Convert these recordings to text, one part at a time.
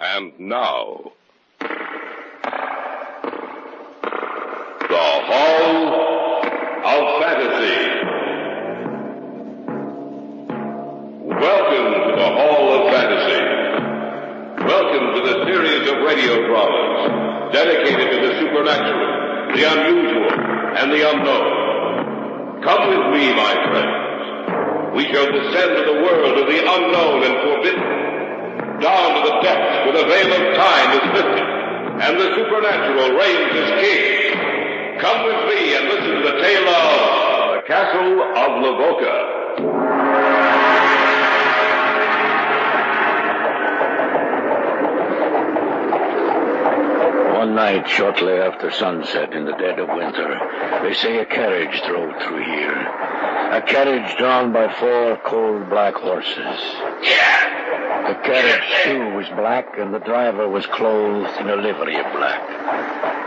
And now, the Hall of Fantasy. Welcome to the Hall of Fantasy. Welcome to the series of radio dramas dedicated to the supernatural, the unusual, and the unknown. Come with me, my friends. We shall descend to the world of the unknown and forbidden. Down to the depths where the veil of time is lifted, and the supernatural reigns as king. Come with me and listen to the tale of the Castle of Lavoca. One night, shortly after sunset in the dead of winter, they say a carriage drove through here. A carriage drawn by 4 cold black horses. The carriage, too, was black, and the driver was clothed in a livery of black.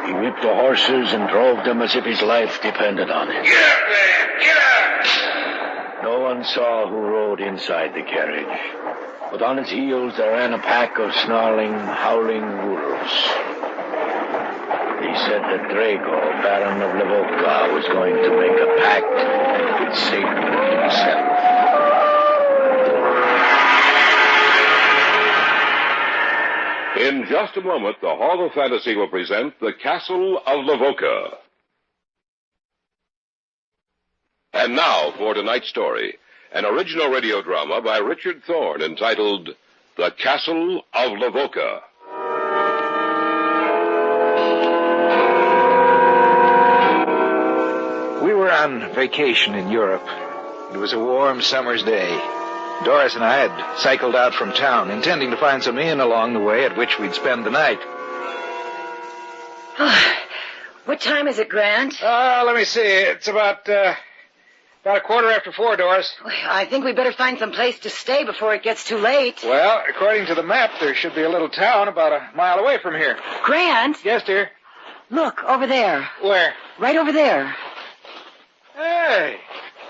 He whipped the horses and drove them as if his life depended on it. Get up there! Get up! No one saw who rode inside the carriage, but on its heels there ran a pack of snarling, howling wolves. He said that Drago, Baron of Lavoca, was going to make a pact with Satan himself. In just a moment, the Hall of Fantasy will present the Castle of Lavoca. And now for tonight's story, an original radio drama by Richard Thorne entitled The Castle of Lavoca. We were on vacation in Europe. It was a warm summer's day. Doris and I had cycled out from town, intending to find some inn along the way at which we'd spend the night. What time is it, Grant? Let me see. It's about a 4:15, Doris. I think we better find some place to stay before it gets too late. Well, according to the map, there should be a little town about a mile away from here. Grant? Yes, dear? Look, over there. Where? Right over there. Hey.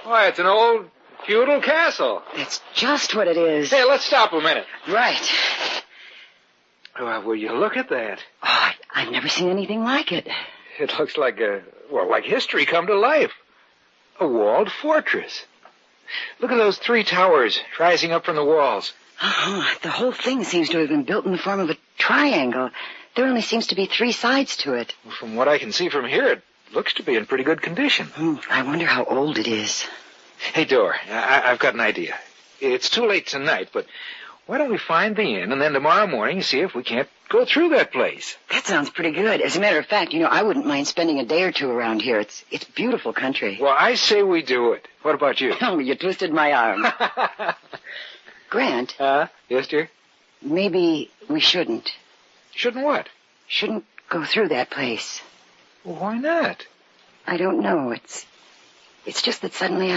Why, it's an old feudal castle. That's just what it is. Hey, let's stop a minute. Right. Well, will you look at that? Oh, I've never seen anything like it. It looks like like history come to life. A walled fortress. Look at those 3 towers rising up from the walls. Oh, the whole thing seems to have been built in the form of a triangle. There only seems to be 3 sides to it. Well, from what I can see from here, it looks to be in pretty good condition. I wonder how old it is. Hey, Dor, I've got an idea. It's too late tonight, but why don't we find the inn and then tomorrow morning see if we can't go through that place? That sounds pretty good. As a matter of fact, I wouldn't mind spending a day or 2 around here. It's beautiful country. Well, I say we do it. What about you? Oh, you twisted my arm. Grant? Yes, dear? Maybe we shouldn't. Shouldn't what? Shouldn't go through that place. Well, why not? I don't know. It's just that suddenly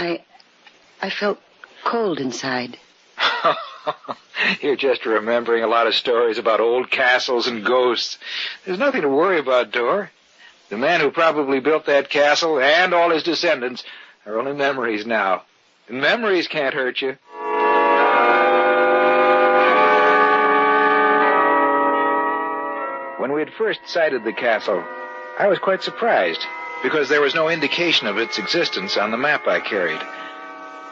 I felt cold inside. You're just remembering a lot of stories about old castles and ghosts. There's nothing to worry about, Dor. The man who probably built that castle and all his descendants are only memories now. And memories can't hurt you. When we had first sighted the castle, I was quite surprised, because there was no indication of its existence on the map I carried.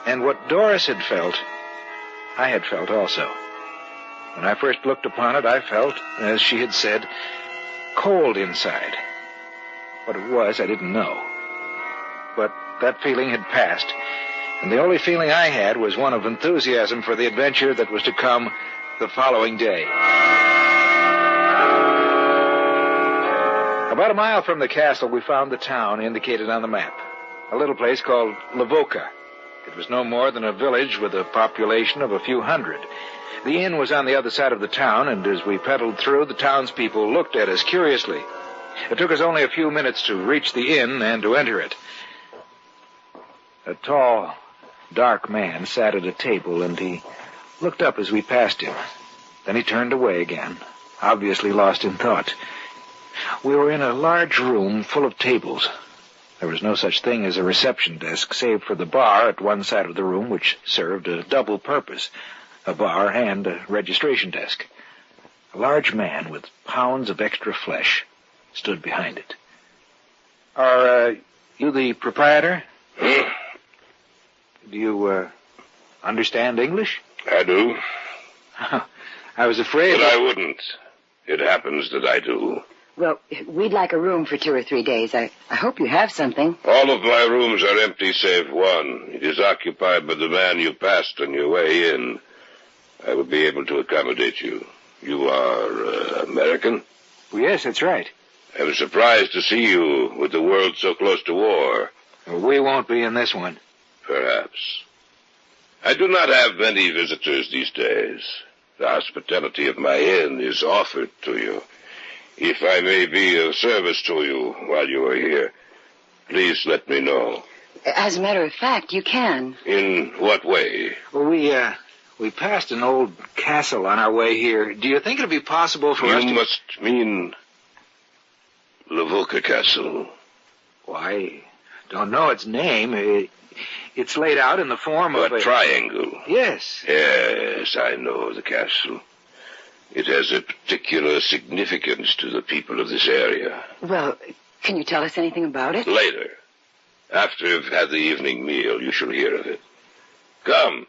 And what Doris had felt, I had felt also. When I first looked upon it, I felt, as she had said, cold inside. What it was, I didn't know. But that feeling had passed, and the only feeling I had was one of enthusiasm for the adventure that was to come the following day. About a mile from the castle, we found the town indicated on the map, a little place called Lavoca. It was no more than a village with a population of a few hundred. The inn was on the other side of the town, and as we pedaled through, the townspeople looked at us curiously. It took us only a few minutes to reach the inn and to enter it. A tall, dark man sat at a table, and he looked up as we passed him. Then he turned away again, obviously lost in thought. We were in a large room full of tables. There was no such thing as a reception desk, save for the bar at one side of the room, which served a double purpose, a bar and a registration desk. A large man with pounds of extra flesh stood behind it. Are you the proprietor? Hmm? Do you understand English? I do. I was afraid... But I wouldn't. It happens that I do. Well, we'd like a room for 2 or 3 days. I hope you have something. All of my rooms are empty save one. It is occupied by the man you passed on your way in. I will be able to accommodate you. You are American? Well, yes, that's right. I'm surprised to see you with the world so close to war. Well, we won't be in this one. Perhaps. I do not have many visitors these days. The hospitality of my inn is offered to you. If I may be of service to you while you are here, please let me know. As a matter of fact, you can. In what way? Well, we passed an old castle on our way here. Do you think it'd be possible for us to... You must mean Lavoca Castle. Why, don't know its name. It's laid out in the form of a triangle. Yes. Yes, I know the castle. It has a particular significance to the people of this area. Well, can you tell us anything about it? Later. After you've had the evening meal, you shall hear of it. Come.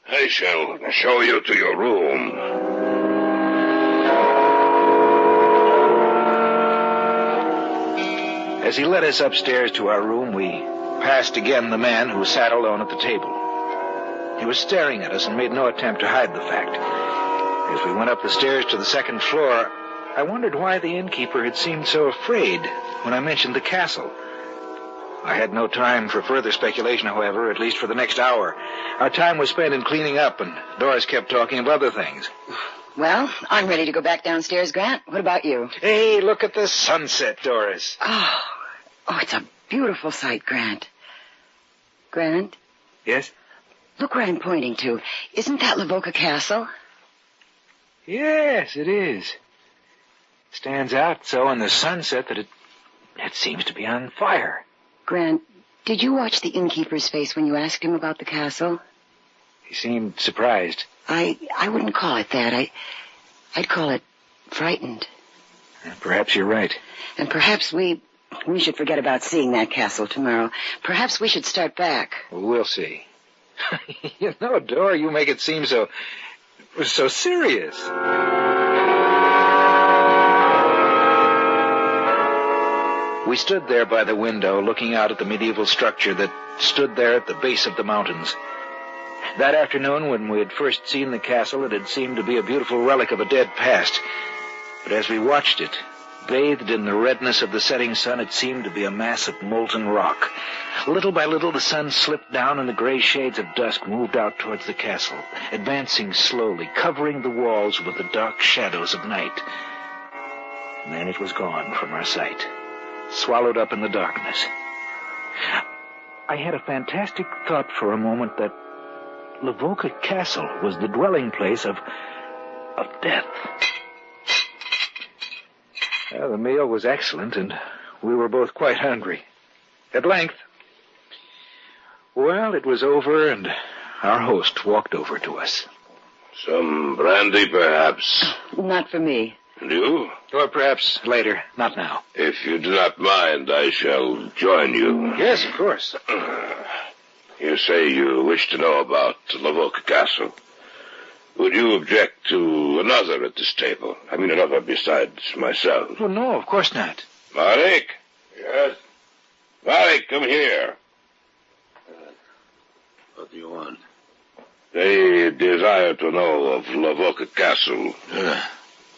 I shall show you to your room. As he led us upstairs to our room, we passed again the man who sat alone at the table. He was staring at us and made no attempt to hide the fact. As we went up the stairs to the second floor, I wondered why the innkeeper had seemed so afraid when I mentioned the castle. I had no time for further speculation, however, at least for the next hour. Our time was spent in cleaning up, and Doris kept talking of other things. Well, I'm ready to go back downstairs, Grant. What about you? Hey, look at the sunset, Doris. Oh, it's a beautiful sight, Grant. Grant? Yes? Look where I'm pointing to. Isn't that Lavoca Castle? Yes, it is. Stands out so in the sunset that it seems to be on fire. Grant, did you watch the innkeeper's face when you asked him about the castle? He seemed surprised. I wouldn't call it that. I'd call it frightened. Perhaps you're right. And perhaps we should forget about seeing that castle tomorrow. Perhaps we should start back. We'll see. You know, Dora, you make it seem so serious. We stood there by the window, looking out at the medieval structure that stood there at the base of the mountains. That afternoon, when we had first seen the castle, it had seemed to be a beautiful relic of a dead past. But as we watched it, bathed in the redness of the setting sun, it seemed to be a mass of molten rock. Little by little, the sun slipped down, and the gray shades of dusk moved out towards the castle, advancing slowly, covering the walls with the dark shadows of night. And then it was gone from our sight, swallowed up in the darkness. I had a fantastic thought for a moment that Lavoca Castle was the dwelling place of death. The meal was excellent, and we were both quite hungry. At length, it was over, and our host walked over to us. Some brandy, perhaps? Not for me. And you? Or perhaps later, not now. If you do not mind, I shall join you. Yes, of course. You say you wish to know about Lavoca Castle. Would you object to another at this table? I mean, another besides myself. Well, no, of course not. Marek? Yes? Marek, come here. What do you want? They desire to know of Lavoca Castle.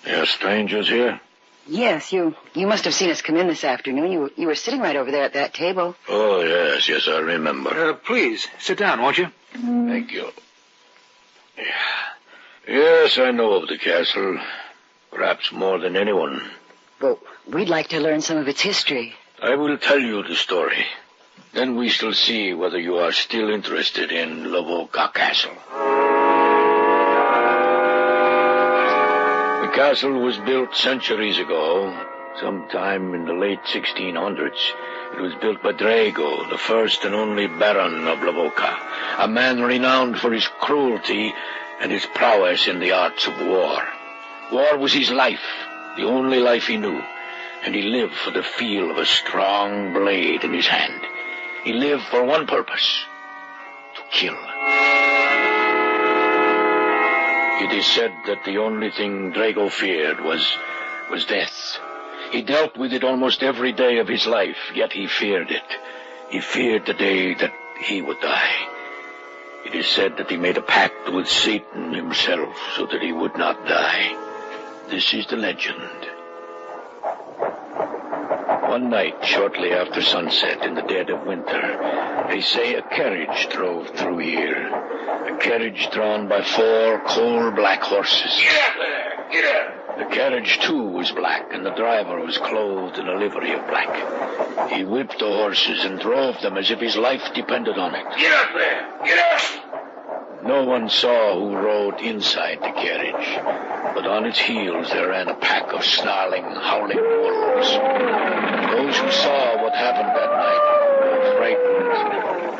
There are strangers here? Yes, you must have seen us come in this afternoon. You were sitting right over there at that table. Oh, yes, I remember. Please, sit down, won't you? Thank you. Yes, I know of the castle. Perhaps more than anyone. Well, we'd like to learn some of its history. I will tell you the story. Then we shall see whether you are still interested in Lavoca Castle. The castle was built centuries ago, sometime in the late 1600s. It was built by Drago, the first and only Baron of Lavoca, a man renowned for his cruelty and his prowess in the arts of war. War was his life, the only life he knew, and he lived for the feel of a strong blade in his hand. He lived for one purpose: to kill. It is said that the only thing Drago feared was death. He dealt with it almost every day of his life, yet he feared it. He feared the day that he would die. It is said that he made a pact with Satan himself so that he would not die. This is the legend. One night, shortly after sunset, in the dead of winter, they say a carriage drove through here. A carriage drawn by 4 coal-black horses. Get up there! Get up! The carriage, too, was black, and the driver was clothed in a livery of black. He whipped the horses and drove them as if his life depended on it. Get up there! Get up! No one saw who rode inside the carriage, but on its heels there ran a pack of snarling, howling wolves. Those who saw what happened that night were frightened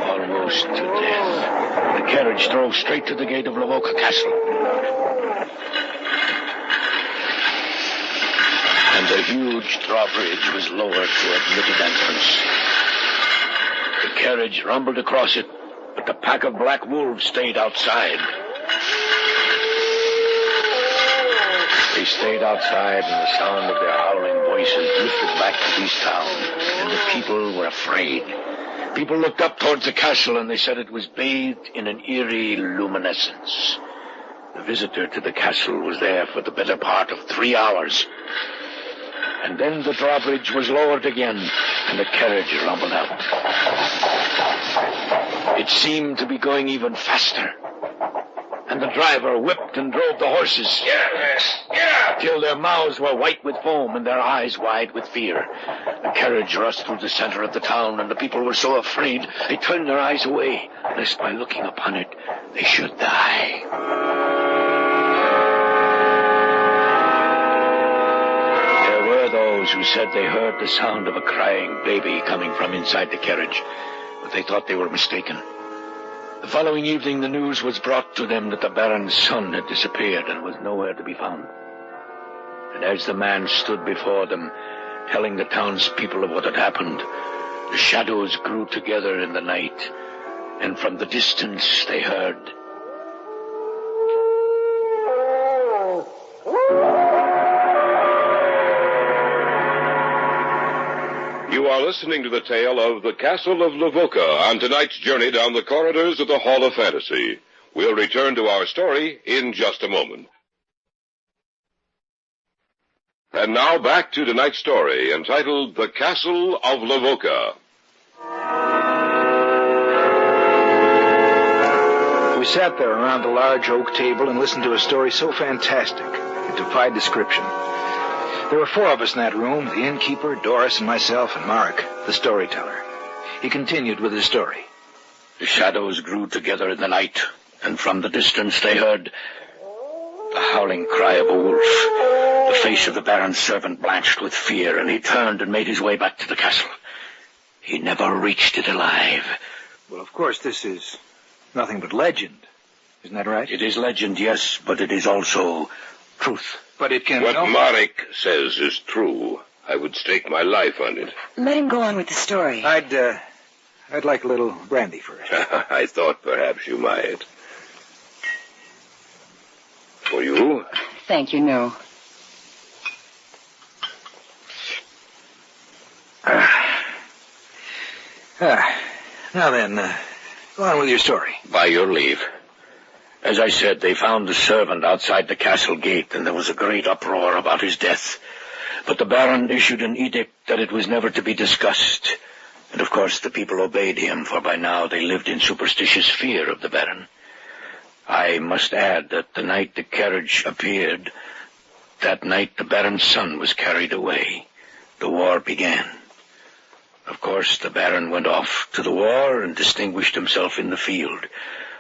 almost to death. The carriage drove straight to the gate of Lavoca Castle. And the huge drawbridge was lowered to admit an entrance. The carriage rumbled across it, but the pack of black wolves stayed outside. They stayed outside, and the sound of their howling voices drifted back to this town, and the people were afraid. People looked up towards the castle, and they said it was bathed in an eerie luminescence. The visitor to the castle was there for the better part of 3 hours. And then the drawbridge was lowered again, and the carriage rumbled out. It seemed to be going even faster. And the driver whipped and drove the horses. Get Till their mouths were white with foam and their eyes wide with fear. The carriage rushed through the center of the town, and the people were so afraid they turned their eyes away, lest by looking upon it they should die. There were those who said they heard the sound of a crying baby coming from inside the carriage, but they thought they were mistaken. The following evening, the news was brought to them that the Baron's son had disappeared and was nowhere to be found. And as the man stood before them, telling the townspeople of what had happened, the shadows grew together in the night, and from the distance they heard... You are listening to the tale of the Castle of Lavoca on tonight's journey down the corridors of the Hall of Fantasy. We'll return to our story in just a moment. And now back to tonight's story, entitled The Castle of Lavoca. We sat there around the large oak table and listened to a story so fantastic it defied description. There were 4 of us in that room, the innkeeper, Doris, and myself, and Mark, the storyteller. He continued with his story. The shadows grew together in the night, and from the distance they heard the howling cry of a wolf. The face of the Baron's servant blanched with fear, and he turned and made his way back to the castle. He never reached it alive. Well, of course, this is nothing but legend. Isn't that right? It is legend, yes, but it is also truth. But it can... What Marek says is true. I would stake my life on it. Let him go on with the story. I'd like a little brandy first. I thought perhaps you might. For you? Thank you, no. Now then, go on with your story. By your leave. As I said, they found the servant outside the castle gate, and there was a great uproar about his death. But the Baron issued an edict that it was never to be discussed. And of course the people obeyed him, for by now they lived in superstitious fear of the Baron. I must add that the night the carriage appeared, that night the Baron's son was carried away. The war began. Of course, the Baron went off to the war and distinguished himself in the field.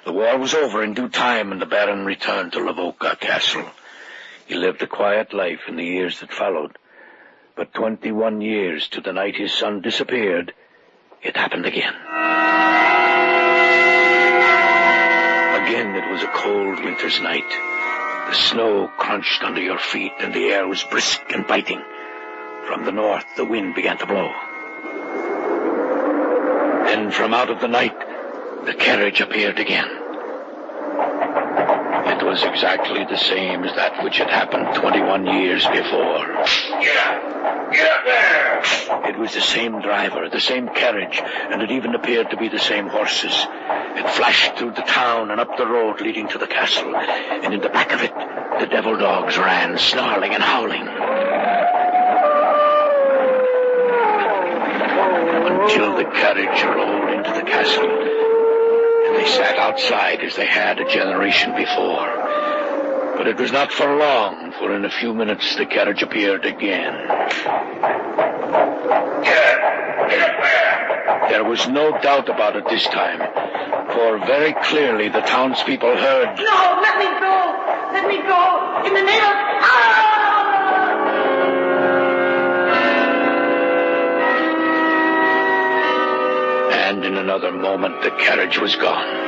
The war was over in due time, and the Baron returned to Lavoca Castle. He lived a quiet life in the years that followed. But 21 years to the night his son disappeared, it happened again. Again it was a cold winter's night. The snow crunched under your feet, and the air was brisk and biting. From the north, the wind began to blow. Then from out of the night, the carriage appeared again. It was exactly the same as that which had happened 21 years before. Get up! Get up there! It was the same driver, the same carriage, and it even appeared to be the same horses. It flashed through the town and up the road leading to the castle, and in the back of it, the devil dogs ran, snarling and howling. Until the carriage rolled into the castle, and they sat outside as they had a generation before. But it was not for long, for in a few minutes the carriage appeared again. Get up there! There was no doubt about it this time, for very clearly the townspeople heard... No, let me go! Let me go! In the name of... And in another moment, the carriage was gone.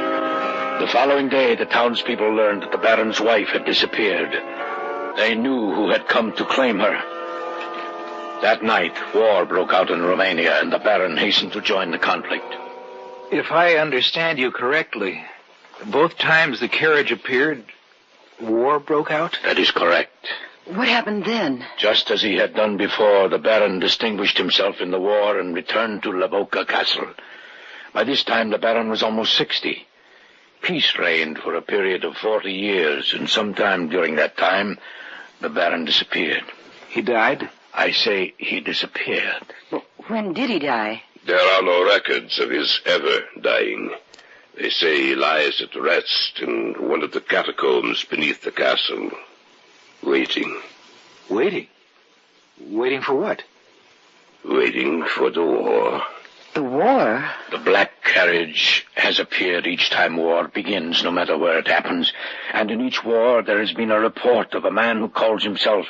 The following day, the townspeople learned that the Baron's wife had disappeared. They knew who had come to claim her. That night, war broke out in Romania, and the Baron hastened to join the conflict. If I understand you correctly, both times the carriage appeared, war broke out? That is correct. What happened then? Just as he had done before, the Baron distinguished himself in the war and returned to Lavoca Castle. By this time, the Baron was almost 60. Peace reigned for a period of 40 years, and sometime during that time, the Baron disappeared. He died? I say he disappeared. Well, when did he die? There are no records of his ever dying. They say he lies at rest in one of the catacombs beneath the castle, waiting. Waiting? Waiting for what? Waiting for the war. The war? The black carriage has appeared each time war begins, no matter where it happens. And in each war there has been a report of a man who calls himself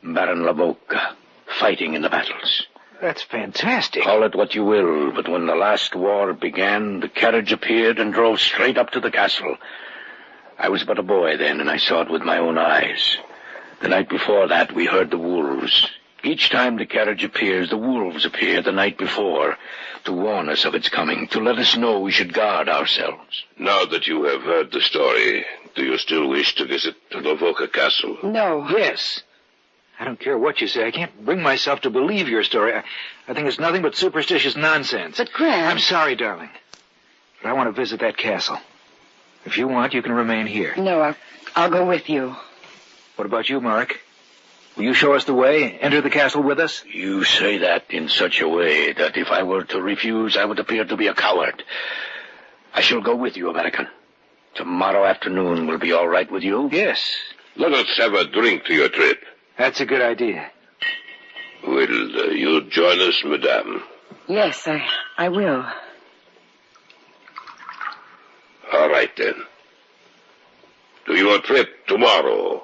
Baron Lavoca, fighting in the battles. That's fantastic. Call it what you will, but when the last war began, the carriage appeared and drove straight up to the castle. I was but a boy then, and I saw it with my own eyes. The night before that, we heard the wolves. Each time the carriage appears, the wolves appear the night before, to warn us of its coming, to let us know we should guard ourselves. Now that you have heard the story, do you still wish to visit Lavoca Castle? No. Yes. I don't care what you say. I can't bring myself to believe your story. I think it's nothing but superstitious nonsense. But, Grant... I'm sorry, darling. But I want to visit that castle. If you want, you can remain here. No, I'll go with you. What about you, Mark? Will you show us the way? Enter the castle with us? You say that in such a way that if I were to refuse, I would appear to be a coward. I shall go with you, American. Tomorrow afternoon will be all right with you? Yes. Let us have a drink to your trip. That's a good idea. Will you join us, madame? Yes, I will. All right, then. To your trip tomorrow.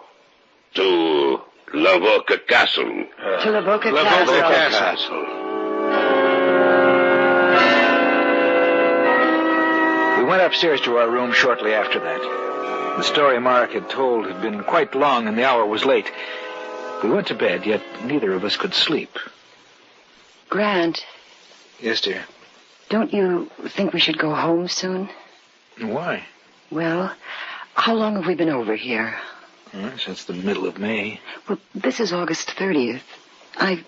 To Lavoca Castle. To Lavoca Lavoca Castle. Castle. We went upstairs to our room shortly after that. The story Mark had told had been quite long, and the hour was late. We went to bed, yet neither of us could sleep. Grant. Yes, dear. Don't you think we should go home soon? Why? Well, how long have we been over here? Since the middle of May. Well, this is August 30th. I've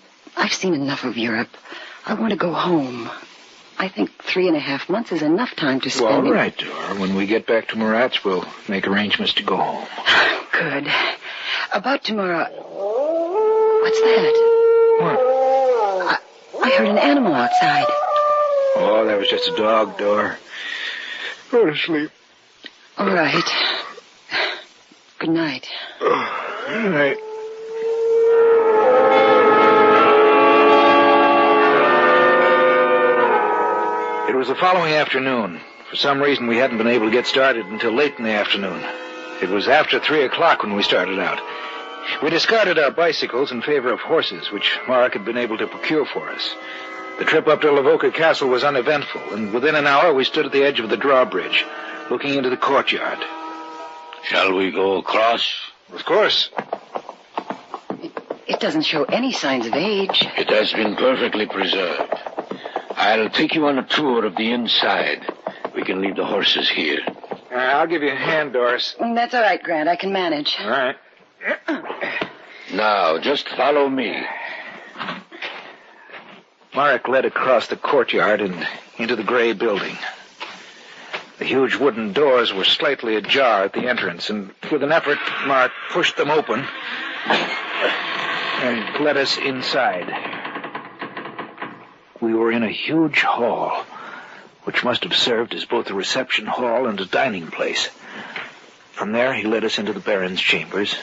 seen enough of Europe. I want to go home. I think 3.5 months is enough time to spend... Well, all right, Dora. When we get back to Murat's, we'll make arrangements to go home. Good. About tomorrow... What's that? What? I heard an animal outside. Oh, that was just a dog, Dora. Go to sleep. All right. Good night. Good night. It was the following afternoon. For some reason, we hadn't been able to get started until late in the afternoon. It was after 3 o'clock when we started out. We discarded our bicycles in favor of horses, which Mark had been able to procure for us. The trip up to Lavoca Castle was uneventful, and within an hour we stood at the edge of the drawbridge, looking into the courtyard. Shall we go across? Of course. It doesn't show any signs of age. It has been perfectly preserved. I'll take you on a tour of the inside. We can leave the horses here. I'll give you a hand, Doris. That's all right, Grant. I can manage. All right. Now, just follow me. Marek led across the courtyard and into the gray building. The huge wooden doors were slightly ajar at the entrance, and with an effort, Marek pushed them open and led us inside. We were in a huge hall, which must have served as both a reception hall and a dining place. From there, he led us into the Baron's chambers,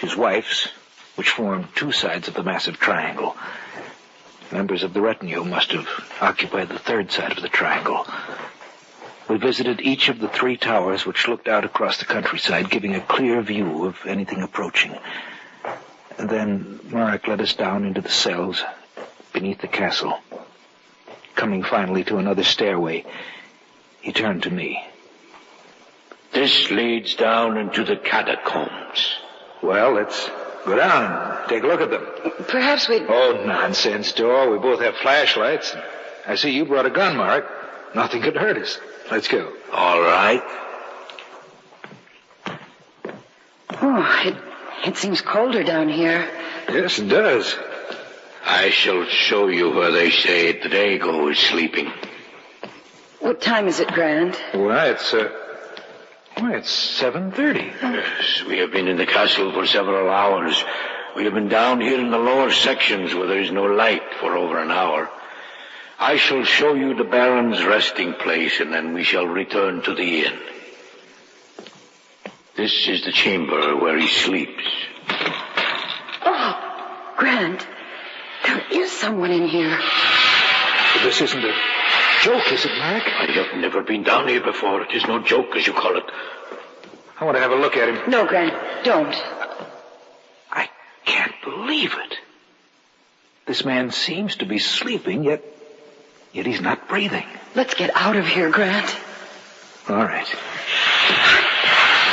his wife's, which formed two sides of the massive triangle. Members of the retinue must have occupied the third side of the triangle. We visited each of the three towers which looked out across the countryside, giving a clear view of anything approaching. And then Marek led us down into the cells beneath the castle. Coming finally to another stairway, he turned to me. This leads down into the catacombs. Well, let's go down and take a look at them. Perhaps we'd... Oh, nonsense, Dor. We both have flashlights. I see you brought a gun, Marek. Nothing could hurt us. Let's go. All right. Oh, it seems colder down here. Yes, it does. I shall show you where they say Drago is sleeping. What time is it, Grant? Well, it's 7:30. Yes, we have been in the castle for several hours. We have been down here in the lower sections where there is no light for over an hour. I shall show you the Baron's resting place, and then we shall return to the inn. This is the chamber where he sleeps. Oh, Grant, there is someone in here. This isn't a joke, is it, Marek? I have never been down here before. It is no joke, as you call it. I want to have a look at him. No, Grant, don't. I can't believe it. This man seems to be sleeping, yet he's not breathing. Let's get out of here, Grant. All right.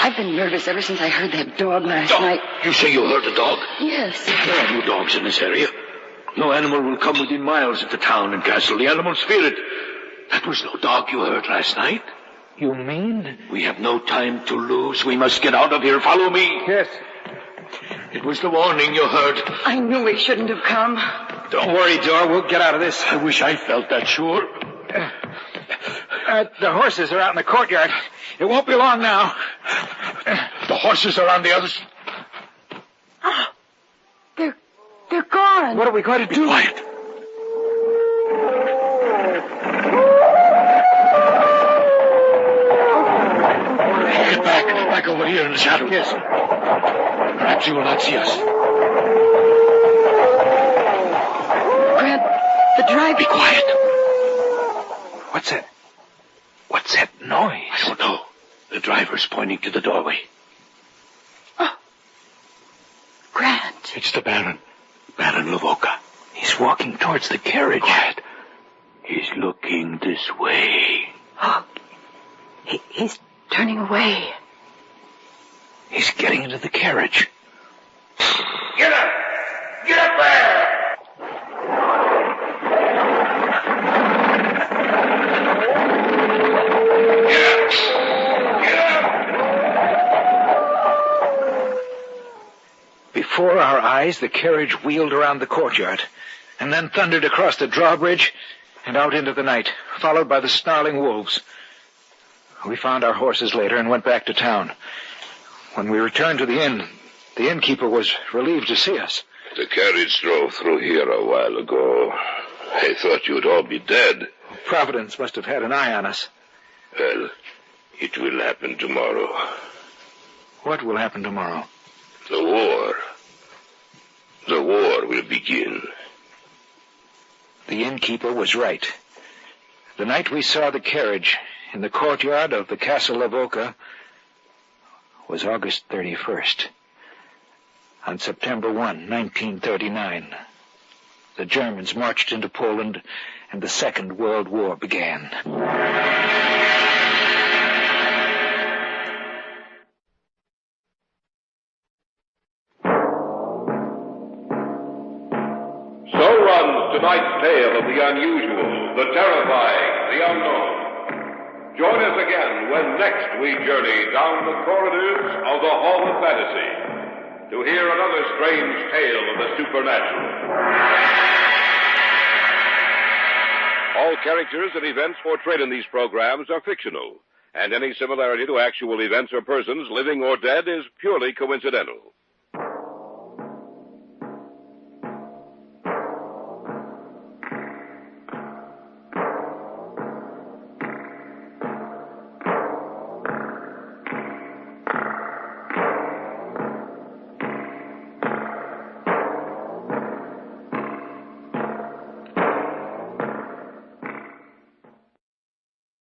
I've been nervous ever since I heard that dog last night. You say you heard a dog? Yes. There are no dogs in this area. No animal will come within miles of the town and castle. The animals fear it. That was no dog you heard last night. You mean? We have no time to lose. We must get out of here. Follow me. Yes. It was the warning you heard. I knew we shouldn't have come. Don't worry, Dor. We'll get out of this. I wish I felt that sure. The horses are out in the courtyard. It won't be long now. The horses are on the other side. They're gone. What are we going to do? Be quiet. Get back over here in the shadows. Yes. Perhaps he will not see us. Grant, the drive... Be quiet. What's that? What's that noise? I don't know. The driver's pointing to the doorway. Oh. Grant. It's the Baron. Baron Lavoca. He's walking towards the carriage. Quiet. He's looking this way. Oh. He's turning away. He's getting into the carriage. Get up! Get up there! Before our eyes, the carriage wheeled around the courtyard, and then thundered across the drawbridge and out into the night, followed by the snarling wolves. We found our horses later and went back to town. When we returned to the inn, the innkeeper was relieved to see us. The carriage drove through here a while ago. I thought you'd all be dead. Providence must have had an eye on us. Well, it will happen tomorrow. What will happen tomorrow? The war. The war will begin. The innkeeper was right. The night we saw the carriage in the courtyard of the Castle Lavoca was August 31st. On September 1, 1939, the Germans marched into Poland and the Second World War began. tonight's tale of the unusual, the terrifying, the unknown. Join us again when next we journey down the corridors of the Hall of Fantasy to hear another strange tale of the supernatural. All characters and events portrayed in these programs are fictional, and any similarity to actual events or persons, living or dead, is purely coincidental.